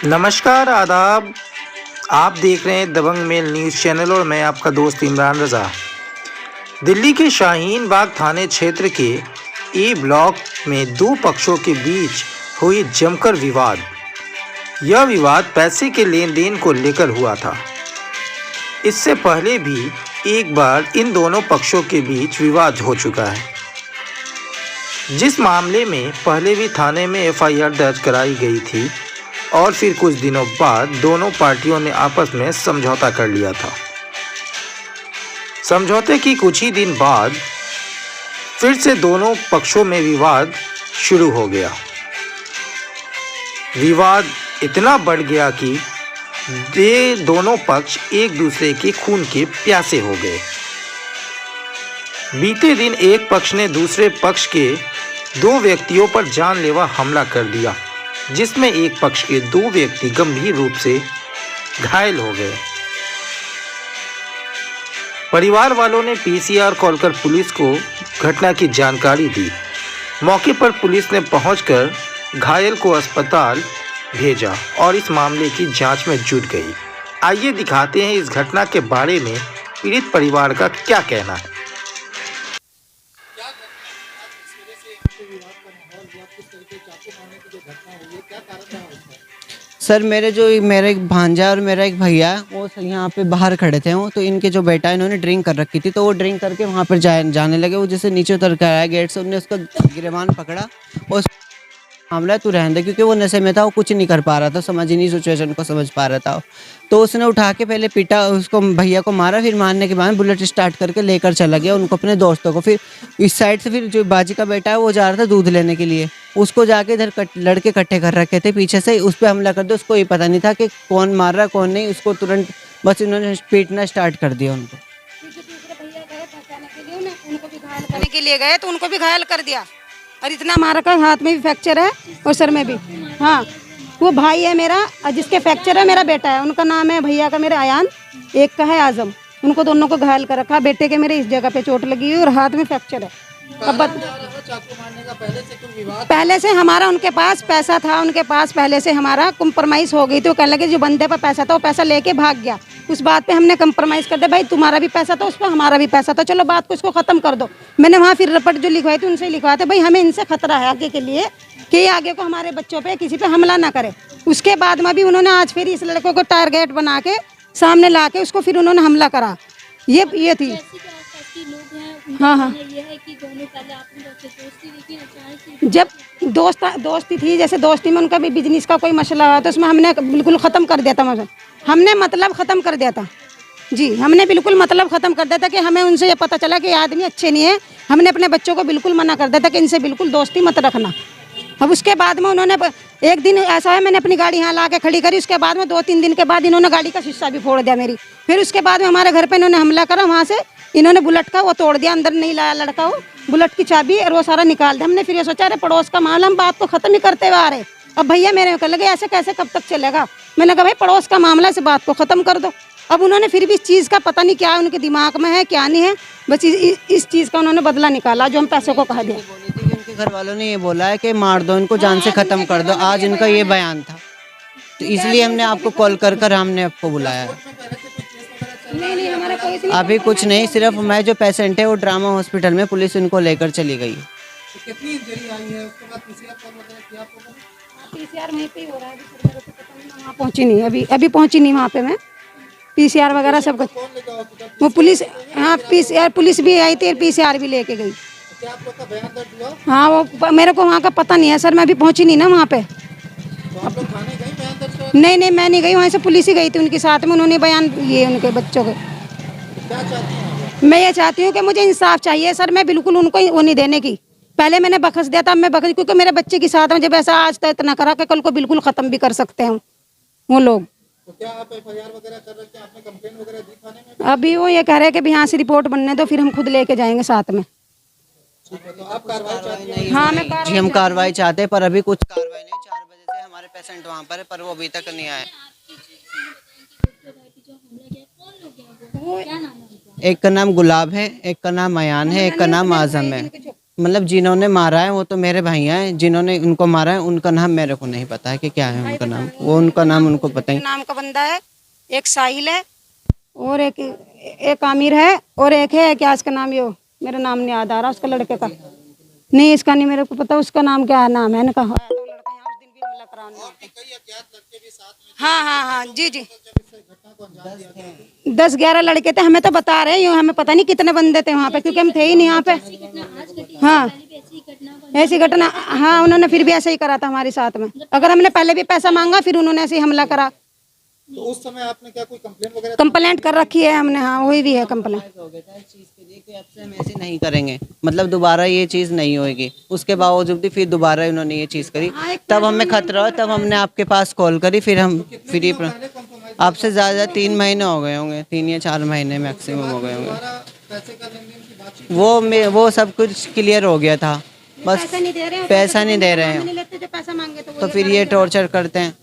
नमस्कार, आदाब। आप देख रहे हैं दबंग मेल न्यूज़ चैनल और मैं आपका दोस्त इमरान रज़ा। दिल्ली के शाहीन बाग थाने क्षेत्र के ए ब्लॉक में दो पक्षों के बीच हुई जमकर विवाद। यह विवाद पैसे के लेन देन को लेकर हुआ था। इससे पहले भी एक बार इन दोनों पक्षों के बीच विवाद हो चुका है, जिस मामले में पहले भी थाने में एफआईआर दर्ज कराई गई थी और फिर कुछ दिनों बाद दोनों पार्टियों ने आपस में समझौता कर लिया था। समझौते की कुछ ही दिन बाद फिर से दोनों पक्षों में विवाद शुरू हो गया। विवाद इतना बढ़ गया कि ये दोनों पक्ष एक दूसरे के खून के प्यासे हो गए। बीते दिन एक पक्ष ने दूसरे पक्ष के दो व्यक्तियों पर जानलेवा हमला कर दिया, जिसमें एक पक्ष के दो व्यक्ति गंभीर रूप से घायल हो गए। परिवार वालों ने पीसीआर कॉल कर पुलिस को घटना की जानकारी दी। मौके पर पुलिस ने पहुंचकर घायल को अस्पताल भेजा और इस मामले की जांच में जुट गई। आइए दिखाते हैं इस घटना के बारे में पीड़ित परिवार का क्या कहना है। सर मेरा एक भांजा और मेरा एक भैया वो यहाँ पे बाहर खड़े थे। वो तो इनके जो बेटा है इन्होंने ड्रिंक कर रखी थी, तो वो ड्रिंक करके वहाँ पर जाने लगे। वो जैसे नीचे उतर कर आया गेट से, उनने उसका गिरबान पकड़ा और मामला तू रहने दे, क्योंकि वो नशे में था, वो कुछ नहीं कर पा रहा था, समझ ही नहीं सिचुएशन को समझ पा रहा था। तो उसने उठा के पहले पीटा, उसको भैया को मारा, फिर मारने के बाद बुलेट स्टार्ट करके लेकर चला गया उनको अपने दोस्तों को। फिर इस साइड से फिर जो बाजी का बेटा है वो जा रहा था दूध लेने के लिए, उसको जाके इधर लड़के इकट्ठे कर रखे थे पीछे से, उस पर हमला कर दिया। उसको ये पता नहीं था कि कौन मार रहा कौन नहीं, उसको तुरंत बस इन्होंने पीटना स्टार्ट कर दिया उनको। उनको भी घायल करने के लिए गए तो उनको भी घायल कर दिया और इतना मारा का हाथ में भी फ्रैक्चर है और सर में भी। हाँ, वो भाई है मेरा, जिसके फ्रैक्चर है मेरा बेटा है। उनका नाम है भैया का मेरा अयान, एक का है आजम। उनको दोनों को घायल कर रखा। बेटे के मेरे इस जगह पे चोट लगी हुई और हाथ में फ्रैक्चर है। अब पहले से हमारा उनके पास पैसा था, उनके पास पहले से हमारा कंप्रोमाइज़ हो गई थी। वो कहने लगे जो बंदे पर पैसा था वो पैसा लेके भाग गया। उस बात पे हमने कंप्रोमाइज़ कर दिया, भाई तुम्हारा भी पैसा था उस पर, हमारा भी पैसा था, चलो बात को इसको ख़त्म कर दो। मैंने वहाँ फिर रपट जो लिखवाई थी उनसे लिखवाए थे, भाई हमें इनसे खतरा है आगे के लिए कि आगे को हमारे बच्चों पे किसी पे हमला ना करे। उसके बाद में भी उन्होंने आज फिर इस लड़के को टारगेट बना के सामने ला के उसको फिर उन्होंने हमला करा। ये थी। हाँ हाँ, जब दोस्ती थी, जैसे दोस्ती में उनका भी बिजनेस का कोई मसला हुआ तो उसमें हमने बिल्कुल ख़त्म कर दिया था। हमने मतलब ख़त्म कर दिया था जी, हमने बिल्कुल मतलब ख़त्म कर दिया था कि हमें उनसे ये पता चला कि ये आदमी अच्छे नहीं है। हमने अपने बच्चों को बिल्कुल मना कर दिया था कि इनसे बिल्कुल दोस्ती मत रखना। अब उसके बाद में उन्होंने एक दिन ऐसा है, मैंने अपनी गाड़ी यहाँ ला के खड़ी करी, उसके बाद में 2-3 दिन के बाद इन्होंने गाड़ी का शीशा भी फोड़ दिया मेरी। फिर उसके बाद में हमारे घर पे इन्होंने हमला करा, वहाँ से इन्होंने बुलेट का वो तोड़ दिया, अंदर नहीं लाया लड़का, वो बुलेट की चाबी और वो सारा निकाल दिया। हमने फिर ये सोचा अरे पड़ोस का मामला, हम बात को ख़त्म ही करते हुए आ रहे। अब भैया मेरे को लगे ऐसे कैसे कब तक चलेगा। मैंने कहा भाई पड़ोस का मामला, इस बात को ख़त्म कर दो। अब उन्होंने फिर भी इस चीज़ का पता नहीं क्या उनके दिमाग में है क्या नहीं है, बस इस चीज़ का उन्होंने बदला निकाला जो हम पैसों को कह दिया। उनके घर वालों ने ये बोला है कि मार दो इनको, जान से ख़त्म कर दो। आज इनका ये बयान था, तो इसलिए हमने आपको कॉल कर हमने आपको बुलाया है। नहीं हमारा कोई अभी कुछ नहीं, सिर्फ मैं जो पेशेंट है वो ड्रामा हॉस्पिटल में पुलिस इनको लेकर चली गई। कितनी इंजरी आई है उसके बाद पीसीआर कॉल वगैरह किया आपको? पीसीआर वहीं पे ही हो रहा है, वहाँ पहुँची नहीं, अभी पहुँची नहीं वहाँ पे मैं। पीसीआर वगैरह सब कुछ वो पुलिस, हाँ पीसीआर पुलिस भी आई थी, पीसीआर भी लेके गई। क्या आप लोग का बयान दर्ज हुआ? हाँ वो मेरे को वहाँ का पता नहीं है सर, मैं अभी पहुँची नहीं ना वहाँ पे। तो आप लोग थाने गए बयान दर्ज हुआ? नहीं मैं नहीं गई, वहाँ से पुलिस ही गई थी उनके साथ में। उन्होंने बयान ये उनके बच्चों के। क्या चाहती हैं आप? मैं ये चाहती हूँ कि मुझे इंसाफ चाहिए सर। मैं बिल्कुल उनको वो नहीं देने की, पहले मैंने बख्श दिया था, मैं बख्श, क्योंकि मेरे बच्चे के साथ में जब ऐसा आज तक इतना करा कि कल को बिल्कुल ख़त्म भी कर सकते हैं वो लोग। तो क्या आप एफआईआर वगैरह कर रखे हैं? आपने कंप्लेंट वगैरह दी थाने में? अभी वो ये कह रहे हैं कि यहाँ से रिपोर्ट बनने दो, फिर हम खुद लेके जाएंगे साथ में। ठीक है, तो आप कार्रवाई चाहती हैं? हाँ मैं जी हम कार्रवाई चाहते हैं, पर अभी कुछ कार्रवाई नहीं। 4 बजे से हमारे पेशेंट वहाँ पर है, पर वो अभी तक नहीं आए। एक का नाम गुलाब है, एक का नाम अयान है, एक का नाम आजम है। मतलब जिन्होंने मारा है वो तो मेरे भैया हैं, जिन्होंने उनको मारा है उनका नाम मेरे को नहीं पता है कि क्या है उनका नाम, वो उनका नाम उनको पता ही। नाम का बंदा है, एक साहिल है और एक आमिर है और एक है क्या इसका नाम, यो मेरा नाम नहीं याद आ रहा उसका लड़के का, नहीं इसका नहीं मेरे को पता उसका नाम क्या है, नाम है इनका। तो लड़का यहाँ उस दिन भी हमला कराने आते। कई अज्ञात लड़के भी साथ में हाँ हाँ हाँ जी जी, जब इस घटना को अंजाम दिया गया 10-11 लड़के थे, हमें तो बता रहे हैं यूँ, हमें पता नहीं कितने बंदे थे वहाँ पे क्योंकि हम थे ही नहीं यहाँ पे। हाँ ऐसी घटना, हाँ उन्होंने फिर भी ऐसे ही करा था हमारे साथ में, अगर हमने पहले भी पैसा मांगा फिर उन्होंने ऐसे ही हमला करा। तो उस समय आपने क्या कोई कंप्लेंट वगैरह कंप्लेंट कर रखी है हमने, हाँ वही भी है कंप्लेंट। हो गया था इस चीज़ के लिए कि अब से हम ऐसे नहीं करेंगे, मतलब दोबारा ये चीज़ नहीं होएगी। उसके बावजूद भी फिर दोबारा इन्होंने ये चीज़ करी, तब हमें खतरा हुआ, तब हमने आपके पास कॉल करी, फिर हम फिर ये आपसे ज़्यादा 3 महीने हो गए होंगे, 3 या 4 महीने मैक्सिमम हो गए होंगे। पैसे का लेन देन की बातचीत वो सब कुछ क्लियर हो गया था, बस पैसा नहीं दे रहे हैं, नहीं लेते जो पैसा मांगे तो फिर ये टॉर्चर करते हैं।